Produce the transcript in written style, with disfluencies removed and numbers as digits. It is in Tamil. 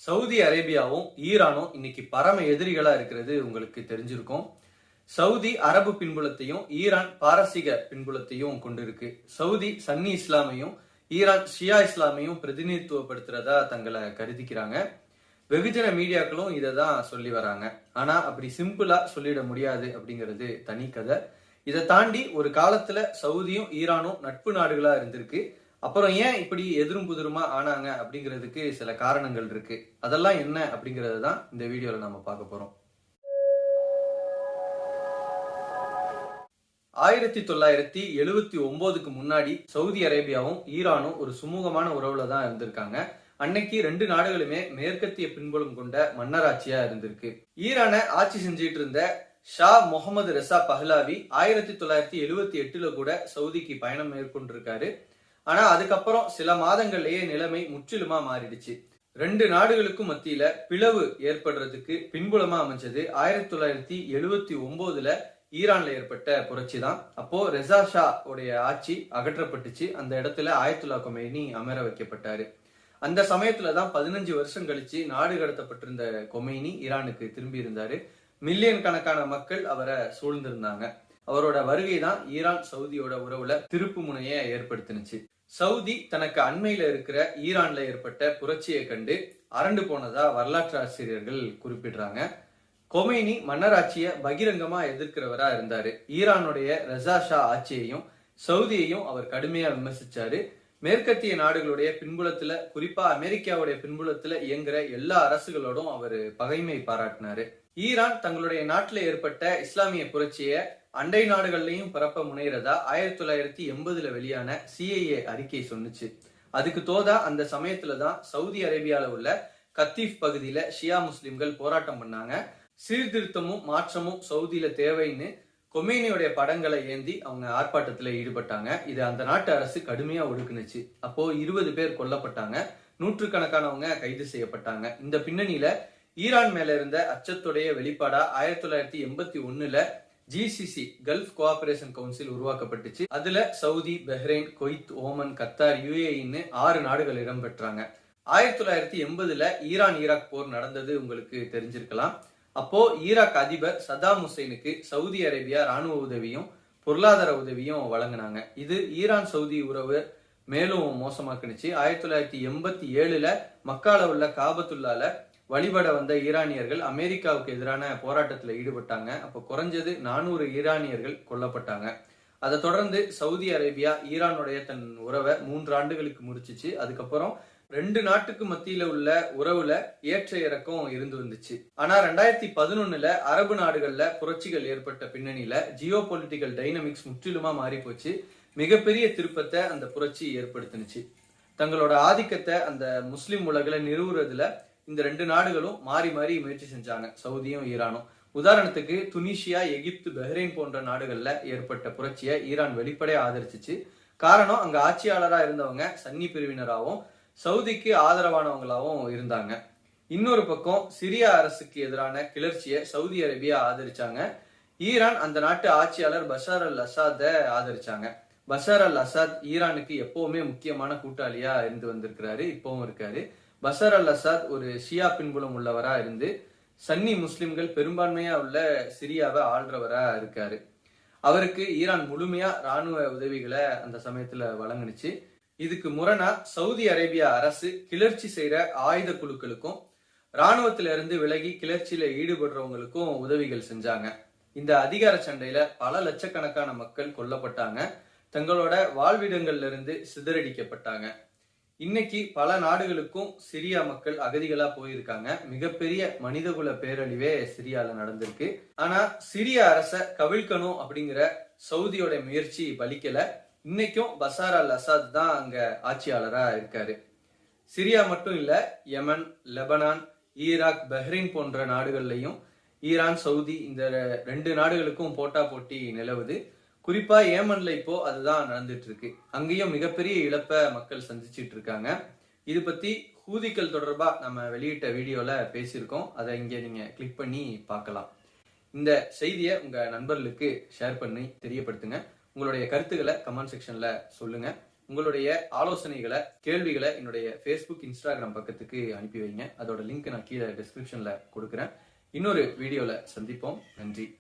சவுதி அரேபியாவும் ஈரானும் இன்னைக்கு பரம எதிரிகளா இருக்கிறது உங்களுக்கு தெரிஞ்சிருக்கும். சவுதி அரபு பின்புலத்தையும் ஈரான் பாரசீக பின்புலத்தையும் கொண்டிருக்கு. சவுதி சன்னி இஸ்லாமையும் ஈரான் ஷியா இஸ்லாமையும் பிரதிநிதித்துவப்படுத்துறதா தங்களை கருதிக்கிறாங்க. வெகுஜன மீடியாக்களும் இதை தான் சொல்லி வராங்க. ஆனா அப்படி சிம்பிளா சொல்லிட முடியாது அப்படிங்கிறது தனி கதை. இதை தாண்டி ஒரு காலத்துல சவுதியும் ஈரானும் நட்பு நாடுகளா இருந்திருக்கு. அப்புறம் ஏன் இப்படி எதிரும் புதிருமா ஆனாங்க அப்படிங்கிறதுக்கு சில காரணங்கள் இருக்கு. அதெல்லாம் என்ன அப்படிங்கறது தான் இந்த வீடியோல நம்ம பார்க்க போறோம். 1979க்கு முன்னாடி சவுதி அரேபியாவும் ஈரானும் ஒரு சுமூகமான உறவுல தான் இருந்திருக்காங்க. அன்னைக்கு ரெண்டு நாடுகளுமே மேற்கத்திய பின்புலம் கொண்ட மன்னராட்சியா இருந்திருக்கு. ஈரானை ஆட்சி செஞ்சிட்டு இருந்த ஷா முகமது ரெசா பஹ்லாவி 1978ல கூட சவுதிக்கு பயணம் மேற்கொண்டிருக்காரு. ஆனா அதுக்கப்புறம் சில மாதங்கள்லயே நிலைமை முற்றிலுமா மாறிடுச்சு. ரெண்டு நாடுகளுக்கும் மத்தியில பிளவு ஏற்படுறதுக்கு பின்புலமா அமைஞ்சது 1979ல ஈரான்ல ஏற்பட்ட புரட்சி தான். அப்போ ரெசா ஷா உடைய ஆட்சி அகற்றப்பட்டுச்சு. அந்த இடத்துல ஆயத்துல்லா கொமேனி அமர வைக்கப்பட்டாரு. அந்த சமயத்துலதான் 15 வருஷம் கழிச்சு நாடு கடத்தப்பட்டிருந்த கொமேனி ஈரானுக்கு திரும்பி இருந்தாரு. மில்லியன் கணக்கான மக்கள் அவரை சூழ்ந்திருந்தாங்க. அவரோட வருகை தான் ஈரான் சவுதியோட உறவுல திருப்பு முனைய ஏற்படுத்தினுச்சு. சவுதி தனக்கு அண்மையில இருக்கிற ஈரான்ல ஏற்பட்ட புரட்சியை கண்டு அரண்டு போனதா வரலாற்று ஆசிரியர்கள் குறிப்பிடுறாங்க. கொமேனி மன்னராட்சிய பகிரங்கமா எதிர்க்கிறவரா இருந்தாரு. ஈரானுடைய ரெசா ஷா ஆட்சியையும் சவுதியையும் அவர் கடுமையா விமர்சிச்சாரு. மேற்கத்திய நாடுகளுடைய பின்புலத்துல, குறிப்பா அமெரிக்காவுடைய பின்புலத்துல இயங்குற எல்லா அரசுகளோடும் அவர் பகைமை பாராட்டினாரு. ஈரான் தங்களுடைய நாட்டுல ஏற்பட்ட இஸ்லாமிய புரட்சிய அண்டை நாடுகள்லையும் பரப்ப முனைகிறதா 1980ல வெளியான CIA அறிக்கை சொன்னுச்சு. அதுக்கு தோதா அந்த சமயத்துலதான் சவுதி அரேபியால உள்ள கத்தீப் பகுதியில ஷியா முஸ்லிம்கள் போராட்டம் பண்ணாங்க. சீர்திருத்தமும் மாற்றமும் சவுதியில தேவைன்னு கொமேனியோடைய படங்களை ஏந்தி அவங்க ஆர்ப்பாட்டத்துல ஈடுபட்டாங்க. இது அந்த நாட்டு அரசு கடுமையா ஒடுக்குனுச்சு. அப்போ 20 பேர் கொல்லப்பட்டாங்க, நூற்றுக்கணக்கானவங்க கைது செய்யப்பட்டாங்க. இந்த பின்னணியில ஈரான் மேல இருந்த அச்சத்துடைய வெளிப்பாடா 1981ல GCC கல்ஃப் கோஆபரேஷன் கவுன்சில் உருவாக்கப்பட்டுச்சு. அதுல Saudi, Bahrain, Kuwait, Oman, Qatar, UAEன்னு 6 நாடுகள் இடம்பெற்றாங்க. 1980ல ஈரான் ஈராக் போர் நடந்தது உங்களுக்கு தெரிஞ்சிருக்கலாம். அப்போ ஈராக் அதிபர் சதாம் ஹுசைனுக்கு சவுதி அரேபியா ராணுவ உதவியும் பொருளாதார உதவியும் வழங்கினாங்க. இது ஈரான் சவுதி உறவு மேலும் மோசமாக்குனுச்சு. 1987ல மக்கால உள்ள காபத்துல்லால வழிபட வந்த ஈரானியர்கள் அமெரிக்காவுக்கு எதிரான போராட்டத்துல ஈடுபட்டாங்க. அப்போ குறைஞ்சது 400 ஈரானியர்கள் கொல்லப்பட்டாங்க. அதை தொடர்ந்து சவுதி அரேபியா ஈரானுடைய தன் உறவை 3 ஆண்டுகளுக்கு முடிச்சிச்சு. அதுக்கப்புறம் ரெண்டு நாட்டுக்கு மத்தியில உள்ள உறவுல ஏற்ற இறக்கம் இருந்து வந்துச்சு. ஆனா 2011ல அரபு நாடுகள்ல புரட்சிகள் ஏற்பட்ட பின்னணியில ஜியோ பொலிட்டிக்கல் டைனமிக்ஸ் முற்றிலுமா மாறி போச்சு. மிகப்பெரிய திருப்பத்தை அந்த புரட்சி ஏற்படுத்தினுச்சு. தங்களோட ஆதிக்கத்தை அந்த முஸ்லிம் உலகில நிறுவுறதுல இந்த ரெண்டு நாடுகளும் மாறி மாறி முயற்சி செஞ்சாங்க, சவுதியும் ஈரானும். உதாரணத்துக்கு துனிஷியா, எகிப்து, பஹ்ரைன் போன்ற நாடுகள்ல ஏற்பட்ட புரட்சியை ஈரான் வெளிப்படையா ஆதரிச்சிச்சு. காரணம், அங்க ஆட்சியாளரா இருந்தவங்க சன்னி பிரிவினராகவும் சவுதிக்கு ஆதரவானவங்களாவும் இருந்தாங்க. இன்னொரு பக்கம் சிரியா அரசுக்கு எதிரான கிளர்ச்சியை சவுதி அரேபியா ஆதரிச்சாங்க. ஈரான் அந்த நாட்டு ஆட்சியாளர் Bashar al அசாத ஆதரிச்சாங்க. Bashar al Azad ஈரானுக்கு எப்பவுமே முக்கியமான கூட்டாளியா இருந்து வந்திருக்கிறாரு, இப்பவும் இருக்காரு. பஷார் அல் அசாத் ஒரு ஷியா பின்புலம் உள்ளவரா இருந்து சன்னி முஸ்லிம்கள் பெரும்பான்மையா உள்ள சிரியாவை ஆள்றவரா இருக்காரு. அவருக்கு ஈரான் முழுமையா ராணுவ உதவிகளை அந்த சமயத்துல வழங்குனுச்சு. இதுக்கு முரணா சவுதி அரேபியா அரசு கிளர்ச்சி செய்யற ஆயுத குழுக்களுக்கும் ராணுவத்தில இருந்து விலகி கிளர்ச்சியில ஈடுபடுறவங்களுக்கும் உதவிகள் செஞ்சாங்க. இந்த அதிகார சண்டையில பல லட்சக்கணக்கான மக்கள் கொல்லப்பட்டாங்க, தங்களோட வாழ்விடங்கள்ல இருந்து சிதறடிக்கப்பட்டாங்க. இன்னைக்கு பல நாடுகளுக்கும் சிரியா மக்கள் அகதிகளா போயிருக்காங்க. மிகப்பெரிய மனிதகுல பேரழிவே சிரியால நடந்திருக்கு. ஆனா சிரியா அரச கவிழ்க்கணும் அப்படிங்கிற சவுதியோட முயற்சி பலிக்கல. இன்னைக்கும் பஷார் அல் அசாத் தான் அங்க ஆட்சியாளரா இருக்காரு. சிரியா மட்டும் இல்ல, யமன், லெபனான், ஈராக், பஹ்ரைன் போன்ற நாடுகள்லையும் ஈரான், சவுதி இந்த ரெண்டு நாடுகளுக்கும் போட்டா போட்டி நிலவுது. குறிப்பா ஏமன்ல இப்போ அதுதான் நடந்துட்டு இருக்கு. அங்கேயும் மிகப்பெரிய இழப்ப மக்கள் சந்திச்சிட்டு இருக்காங்க. இது பத்தி ஹூதிகள் தொடர்பா நம்ம வெளியிட்ட வீடியோல பேசியிருக்கோம். அதை இங்க நீங்க கிளிக் பண்ணி பார்க்கலாம். இந்த செய்தியை உங்க நண்பர்களுக்கு ஷேர் பண்ணி தெரியப்படுத்துங்க. உங்களுடைய கருத்துக்களை கமெண்ட் செக்ஷன்ல சொல்லுங்க. உங்களுடைய ஆலோசனைகளை, கேள்விகளை என்னுடைய ஃபேஸ்புக், இன்ஸ்டாகிராம் பக்கத்துக்கு அனுப்பி வைங்க. அதோட லிங்க் நான் கீழே டிஸ்கிரிப்ஷன்ல கொடுக்குறேன். இன்னொரு வீடியோல சந்திப்போம். நன்றி.